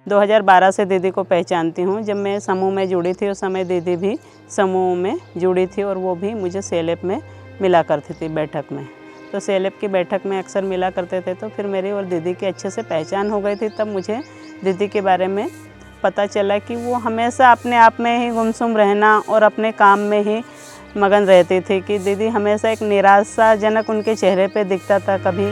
2012 से दीदी को पहचानती हूँ। जब मैं समूह में जुड़ी थी उस समय दीदी भी समूह में जुड़ी थी और वो भी मुझे सेलेब में मिला करती थी बैठक में। तो सेलेब की बैठक में अक्सर मिला करते थे, तो फिर मेरी और दीदी की अच्छे से पहचान हो गई थी। तब मुझे दीदी के बारे में पता चला कि वो हमेशा अपने आप में ही गुमसुम रहना और अपने काम में ही मगन रहती थी, कि दीदी हमेशा एक निराशाजनक उनके चेहरे पे दिखता था कभी।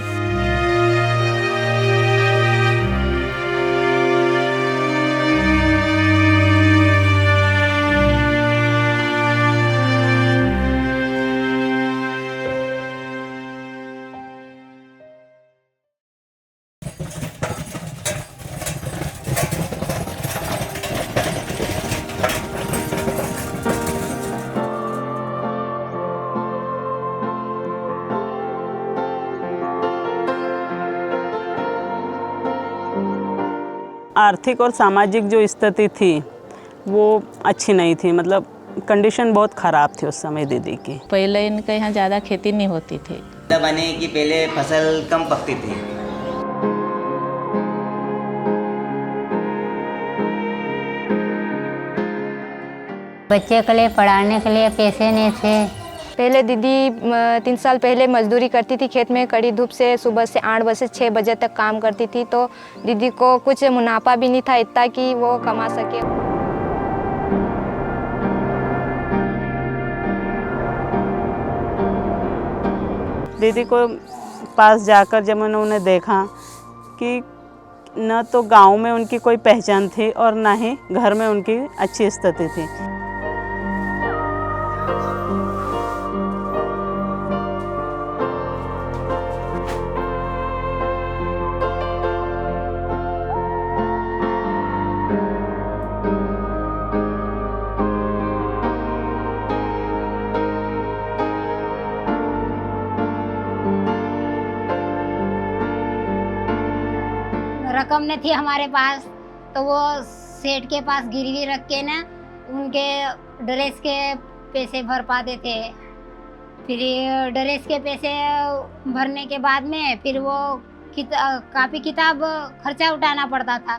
आर्थिक और सामाजिक जो स्थिति थी वो अच्छी नहीं थी, मतलब कंडीशन बहुत ख़राब थी उस समय दीदी की। पहले इनके यहाँ ज़्यादा खेती नहीं होती थी। बने कि पहले फसल कम पकती थी। बच्चे के लिए पढ़ाने के लिए पैसे नहीं थे। पहले दीदी 3 साल पहले मजदूरी करती थी खेत में, कड़ी धूप से सुबह से 8 बजे से 6 बजे तक काम करती थी। तो दीदी को कुछ मुनाफा भी नहीं था इतना कि वो कमा सके। दीदी को पास जाकर जब मैंने उन्हें देखा कि न तो गांव में उनकी कोई पहचान थी और ना ही घर में उनकी अच्छी स्थिति थी। रकम नहीं थी हमारे पास, तो वो सेठ के पास गिरवी रख के ना उनके ड्रेस के पैसे भर पाते थे। फिर ड्रेस के पैसे भरने के बाद में फिर वो कापी किताब खर्चा उठाना पड़ता था।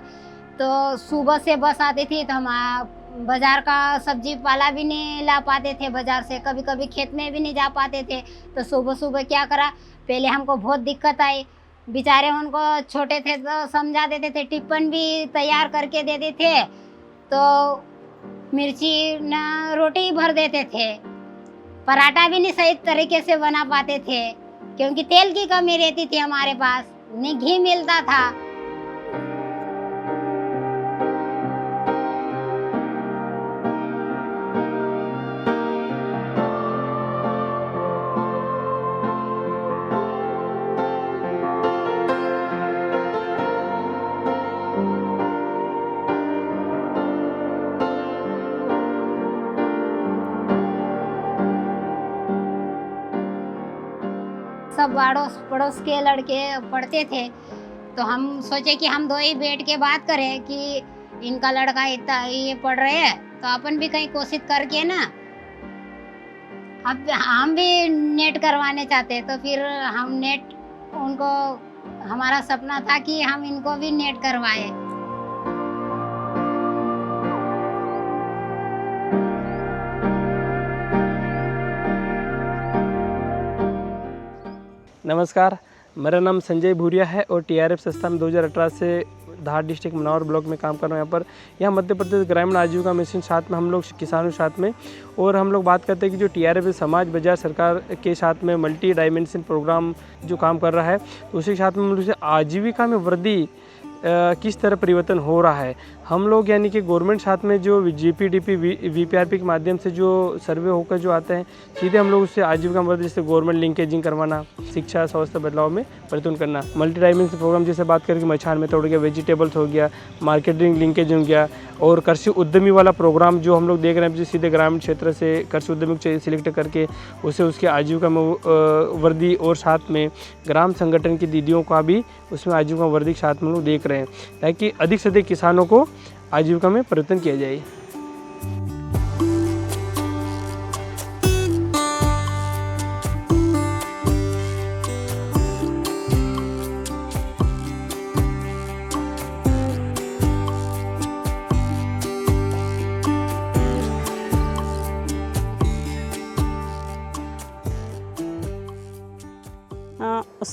तो सुबह से बस आती थी तो हम बाज़ार का सब्जी पाला भी नहीं ला पाते थे बाज़ार से, कभी कभी खेत में भी नहीं जा पाते थे। तो सुबह सुबह क्या करा, पहले हमको बहुत दिक्कत आई। बेचारे उनको छोटे थे तो समझा देते थे, टिफ़िन भी तैयार करके देते थे, तो मिर्ची न रोटी भर देते थे। पराठा भी नहीं सही तरीके से बना पाते थे क्योंकि तेल की कमी रहती थी हमारे पास, नहीं घी मिलता था। सब अड़ोस पड़ोस के लड़के पढ़ते थे, तो हम सोचे कि हम दो ही बैठ के बात करें कि इनका लड़का इतना ये पढ़ रहे हैं तो अपन भी कहीं कोशिश करके ना, अब हम भी नेट करवाने चाहते। तो फिर हम नेट, उनको हमारा सपना था कि हम इनको भी नेट करवाए। नमस्कार, मेरा नाम संजय भूरिया है और टीआरएफ संस्था में 2018 से धार डिस्ट्रिक्ट मनौर ब्लॉक में काम कर रहा हूँ। यहाँ मध्य प्रदेश ग्रामीण आजीविका मिशन साथ में हम लोग किसानों साथ में, और हम लोग बात करते हैं कि जो टीआरएफ समाज बाजार सरकार के साथ में मल्टी डायमेंशन प्रोग्राम जो काम कर रहा है, तो उसी के साथ में हम लोग से आजीविका में वृद्धि किस तरह परिवर्तन हो रहा है। हम लोग यानी कि गवर्नमेंट साथ में जो जीपीडीपी वीपीआरपी के माध्यम से जो सर्वे होकर जो आते हैं, सीधे हम लोग उससे आजीविका मदद जैसे गवर्नमेंट लिंकेजिंग करवाना, शिक्षा स्वास्थ्य बदलाव में परिवर्तन करना। मल्टी डायमेंशन प्रोग्राम जैसे बात करके मछान में तोड़ गया, वेजिटेबल्स हो गया, मार्केटिंग लिंकेज हो गया, और कृषि उद्यमी वाला प्रोग्राम जो हम लोग देख रहे हैं, सीधे ग्रामीण क्षेत्र से कृषि उद्यमी को सिलेक्ट करके उसे उसके आजीविका में वृद्धि, और साथ में ग्राम संगठन की दीदियों का भी उसमें आजीविका वृद्धि के साथ में लोग देख रहे हैं, ताकि अधिक से अधिक किसानों को आजीविका में परिवर्तन किया जाए।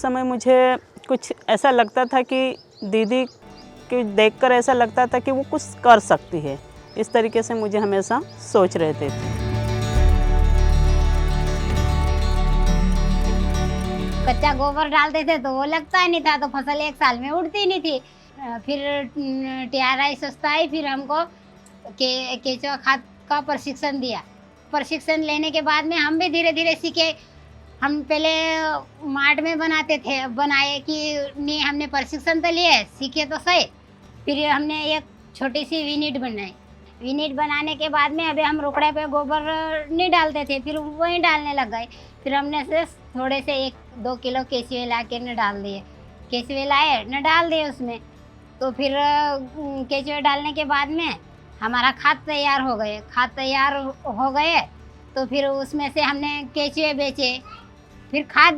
समय मुझे कुछ ऐसा लगता था कि दीदी को देखकर ऐसा लगता था कि वो कुछ कर सकती है। इस तरीके से मुझे हमेशा सोच रहते थे। कच्चा गोबर डालते थे तो वो लगता ही नहीं था, तो फसल एक साल में उड़ती नहीं थी। फिर TRI संस्था आई, फिर हमको केचुआ खाद का प्रशिक्षण दिया। प्रशिक्षण लेने के बाद में हम भी धीरे धीरे सीखे। हम पहले मार्ट में बनाए कि नहीं, हमने प्रशिक्षण तो लिए, सीखे तो सही। फिर हमने एक छोटी सी यूनिट बनाई। यूनिट बनाने के बाद में अभी हम रुकड़े पे गोबर नहीं डालते थे, फिर वहीं डालने लग गए। फिर हमने से थोड़े से 1-2 किलो केचुए ला के न डाल दिए। केचुए लाए न डाल दिए उसमें, तो फिर केचुए डालने के बाद में हमारा खाद तैयार हो गए। खाद तैयार हो गए तो फिर उसमें से हमने केचुए बेचे, फिर खाद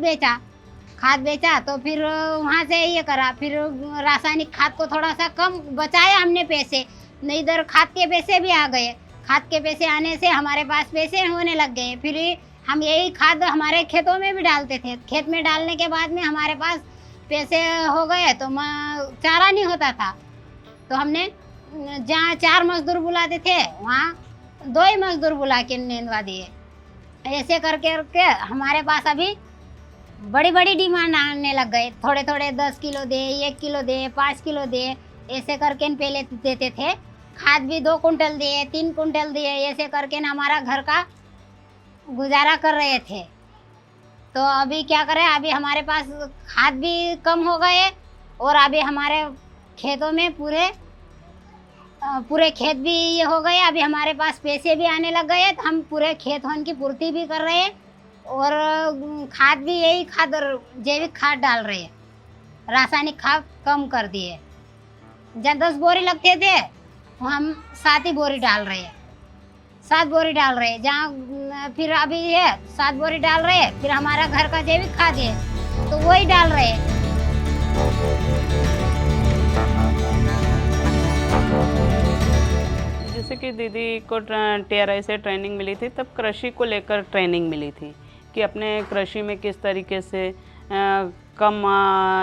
बेचा तो फिर वहाँ से ये करा। फिर रासायनिक खाद को थोड़ा सा कम बचाया हमने पैसे, नहीं इधर खाद के पैसे भी आ गए। खाद के पैसे आने से हमारे पास पैसे होने लग गए। फिर हम यही खाद हमारे खेतों में भी डालते थे। खेत में डालने के बाद में हमारे पास पैसे हो गए तो चारा नहीं होता था, तो हमने जहाँ 4 मजदूर बुलाते थे वहाँ 2 ही मजदूर बुला के नींदवा दिए। ऐसे करके हमारे पास अभी बड़ी बड़ी डिमांड आने लग गए। थोड़े 10 किलो दे, 1 किलो दे, 5 किलो दे, ऐसे करके पहले देते थे। खाद भी 2 कुंटल दिए, 3 कुंटल दिए, ऐसे करके हमारा घर का गुजारा कर रहे थे। तो अभी क्या करें, अभी हमारे पास खाद भी कम हो गए और अभी हमारे खेतों में पूरे खेत भी ये हो गए। अभी हमारे पास पैसे भी आने लग गए, तो हम पूरे खेत की पूर्ति भी कर रहे हैं और खाद भी यही खाद और जैविक खाद डाल रहे हैं। रासायनिक खाद कम कर दिए। जहाँ 10 बोरी लगते थे वहाँ हम 7 ही बोरी डाल रहे हैं, 7 बोरी डाल रहे हैं। जहाँ फिर अभी है 7 बोरी डाल रहे हैं। फिर हमारा घर का जैविक खाद है तो वही डाल रहे हैं। जैसे कि दीदी को TRI से ट्रेनिंग मिली थी, तब कृषि को लेकर ट्रेनिंग मिली थी कि अपने कृषि में किस तरीके से कम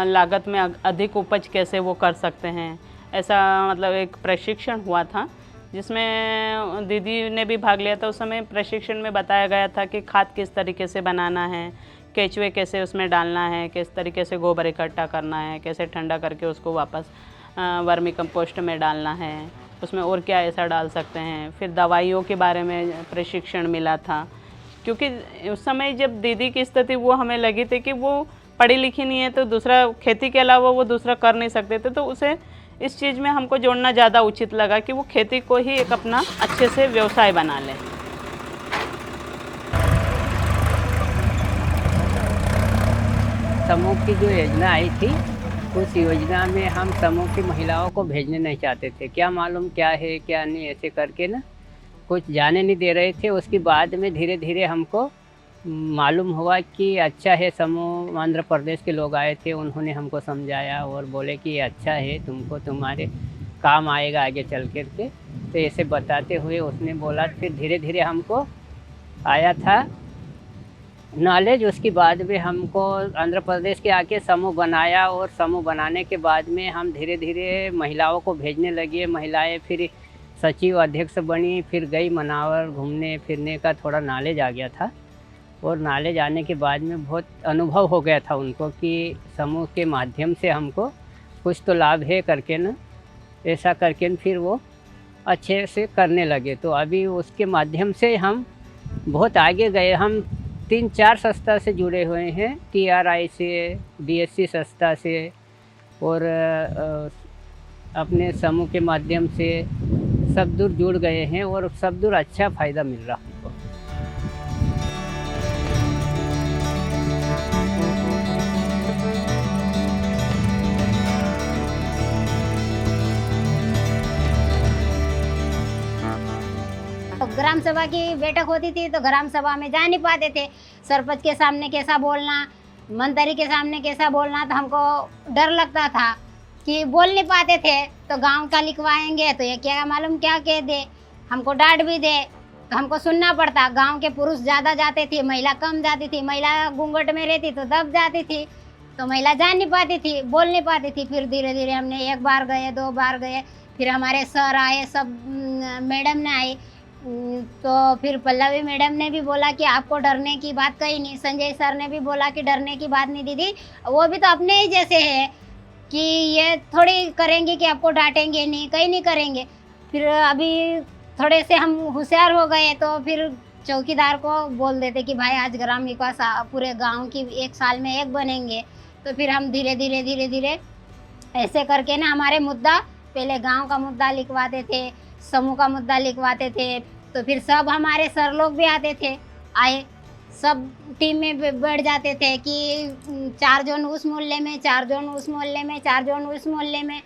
लागत में अधिक उपज कैसे वो कर सकते हैं। ऐसा मतलब एक प्रशिक्षण हुआ था जिसमें दीदी ने भी भाग लिया था। उस समय प्रशिक्षण में बताया गया था कि खाद किस तरीके से बनाना है, केचुए कैसे उसमें डालना है, किस तरीके से गोबर इकट्ठा करना है, कैसे ठंडा करके उसको वापस वर्मी कंपोस्ट में डालना है, उसमें और क्या ऐसा डाल सकते हैं। फिर दवाइयों के बारे में प्रशिक्षण मिला था, क्योंकि उस समय जब दीदी की स्थिति वो हमें लगी थी कि वो पढ़ी लिखी नहीं है, तो दूसरा खेती के अलावा वो दूसरा कर नहीं सकते थे। तो उसे इस चीज़ में हमको जोड़ना ज़्यादा उचित लगा कि वो खेती को ही एक अपना अच्छे से व्यवसाय बना लें। समूह की जो योजना आई थी, उस योजना में हम समूह की महिलाओं को भेजने नहीं चाहते थे। क्या मालूम क्या है क्या नहीं, ऐसे करके ना कुछ जाने नहीं दे रहे थे। उसके बाद में धीरे धीरे हमको मालूम हुआ कि अच्छा है। समूह आंध्र प्रदेश के लोग आए थे, उन्होंने हमको समझाया और बोले कि ये अच्छा है, तुमको तुम्हारे काम आएगा आगे चल कर के। तो ऐसे बताते हुए उसने बोला, फिर धीरे धीरे हमको आया था नॉलेज। उसके बाद में हमको आंध्र प्रदेश के आके समूह बनाया और समूह बनाने के बाद में हम धीरे धीरे महिलाओं को भेजने लगे। महिलाएं फिर सचिव अध्यक्ष बनी, फिर गई मनावर घूमने फिरने का थोड़ा नॉलेज आ गया था। और नॉलेज आने के बाद में बहुत अनुभव हो गया था उनको कि समूह के माध्यम से हमको कुछ तो लाभ है करके ना, ऐसा करके फिर वो अच्छे से करने लगे। तो अभी उसके माध्यम से हम बहुत आगे गए। हम 3-4 संस्था से जुड़े हुए हैं, TRI से, DSC संस्था से और अपने समूह के माध्यम से सब दूर जुड़ गए हैं और सब दूर अच्छा फ़ायदा मिल रहा हमको। ग्राम सभा की बैठक होती थी तो ग्राम सभा में जा नहीं पाते थे। सरपंच के सामने कैसा बोलना, मंत्री के सामने कैसा बोलना, तो हमको डर लगता था कि बोल नहीं पाते थे। तो गांव का लिखवाएंगे तो ये क्या मालूम क्या कह दे, हमको डांट भी दे, तो हमको सुनना पड़ता। गांव के पुरुष ज़्यादा जाते थे, महिला कम जाती थी। महिला घूंघट में रहती तो दब जाती थी। तो महिला जा नहीं पाती थी, बोल नहीं पाती थी। फिर धीरे धीरे हमने 1 बार गए, 2 बार गए, फिर हमारे सर आए, सब मैडम ने आई, तो फिर पल्लवी मैडम ने भी बोला कि आपको डरने की बात कहीं नहीं। संजय सर ने भी बोला कि डरने की बात नहीं दीदी, वो भी तो अपने ही जैसे है कि ये थोड़ी करेंगे कि आपको डांटेंगे नहीं, कहीं नहीं करेंगे। फिर अभी थोड़े से हम होशियार हो गए तो फिर चौकीदार को बोल देते कि भाई आज ग्राम विकास पूरे गांव की 1 साल में 1 बनेंगे। तो फिर हम धीरे धीरे ऐसे करके ना हमारे मुद्दा, पहले गांव का मुद्दा लिखवाते थे, समूह का मुद्दा लिखवाते थे। तो फिर सब हमारे सर लोग भी आते थे, आए, सब टीम में बैठ जाते थे कि 4 जन उस मोहल्ले में, 4 जन उस मोहल्ले में, 4 जन उस मोहल्ले में,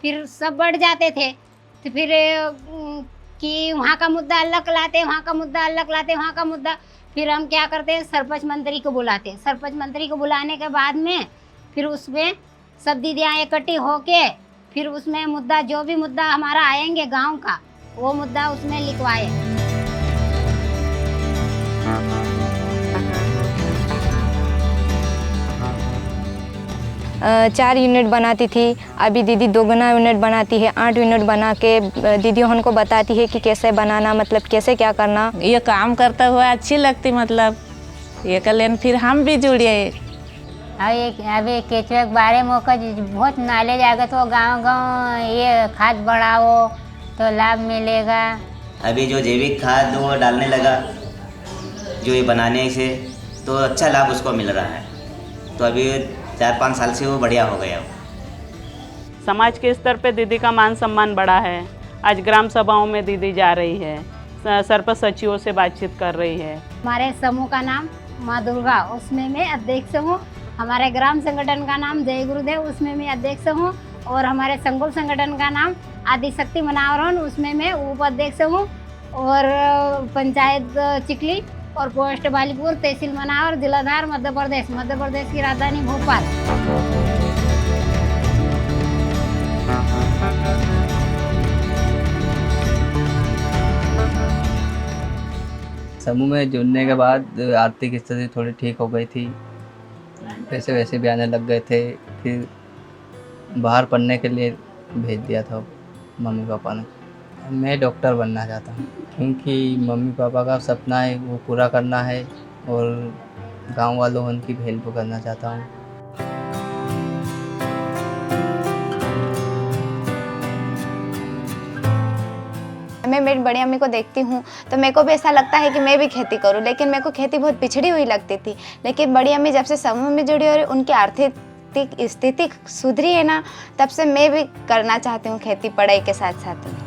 फिर सब बढ़ जाते थे। तो फिर कि वहाँ का मुद्दा अलग लाते, वहाँ का मुद्दा अलग लाते, वहाँ का मुद्दा। फिर हम क्या करते, सरपंच मंत्री को बुलाते। सरपंच मंत्री को बुलाने के बाद में फिर उसमें सब दीदियाँ इकट्ठी होके फिर उसमें मुद्दा, जो भी मुद्दा हमारा आएंगे गांव का, वो मुद्दा उसमें लिखवाए। 4 यूनिट बनाती थी, अभी दीदी 2 गुना यूनिट बनाती है। 8 यूनिट बना के दीदी हमको बताती है कि कैसे बनाना, मतलब कैसे क्या करना। ये काम करता हुआ अच्छी लगती, मतलब ये कर लेन फिर हम भी जुड़े। अभी केचुए के बारे में बहुत नॉलेज आएगा तो गांव ये खाद बढ़ाओ तो लाभ मिलेगा। अभी जो जैविक खाद वो डालने लगा, जो ये बनाने से, तो अच्छा लाभ उसको मिल रहा है। तो अभी 4-5 साल से वो बढ़िया हो गया। समाज के स्तर पे दीदी का मान सम्मान बढ़ा है। आज ग्राम सभाओं में दीदी जा रही है, सरपंच सचिवों से बातचीत कर रही है। हमारे समूह का नाम माँ दुर्गा, उसमें मैं अध्यक्ष हूँ। हमारे ग्राम संगठन का नाम जय गुरुदेव, उसमें मैं अध्यक्ष हूँ। और हमारे संकुल संगठन का नाम आदिशक्ति मनावरण, उसमें मैं उपाध्यक्ष हूँ। और पंचायत चिकली और पोस्ट बालीपुर, तहसील मनावर, जिला धार, मध्य प्रदेश की राजधानी भोपाल। समूह में जुड़ने के बाद आर्थिक स्थिति थोड़ी ठीक हो गई थी, पैसे वैसे भी आने लग गए थे। फिर बाहर पढ़ने के लिए भेज दिया था मम्मी पापा ने। मैं डॉक्टर बनना चाहता हूँ क्योंकि मम्मी पापा का सपना है वो पूरा करना है और गांव वालों उनकी हेल्प करना चाहता हूँ। मैं मेरी बड़ी अम्मी को देखती हूँ तो मेरे को भी ऐसा लगता है कि मैं भी खेती करूँ, लेकिन मेरे को खेती बहुत पिछड़ी हुई लगती थी। लेकिन बड़ी अम्मी जब से समूह में जुड़ी और उनकी आर्थिक स्थिति सुधरी है ना, तब से मैं भी करना चाहती हूँ खेती, पढ़ाई के साथ साथ में।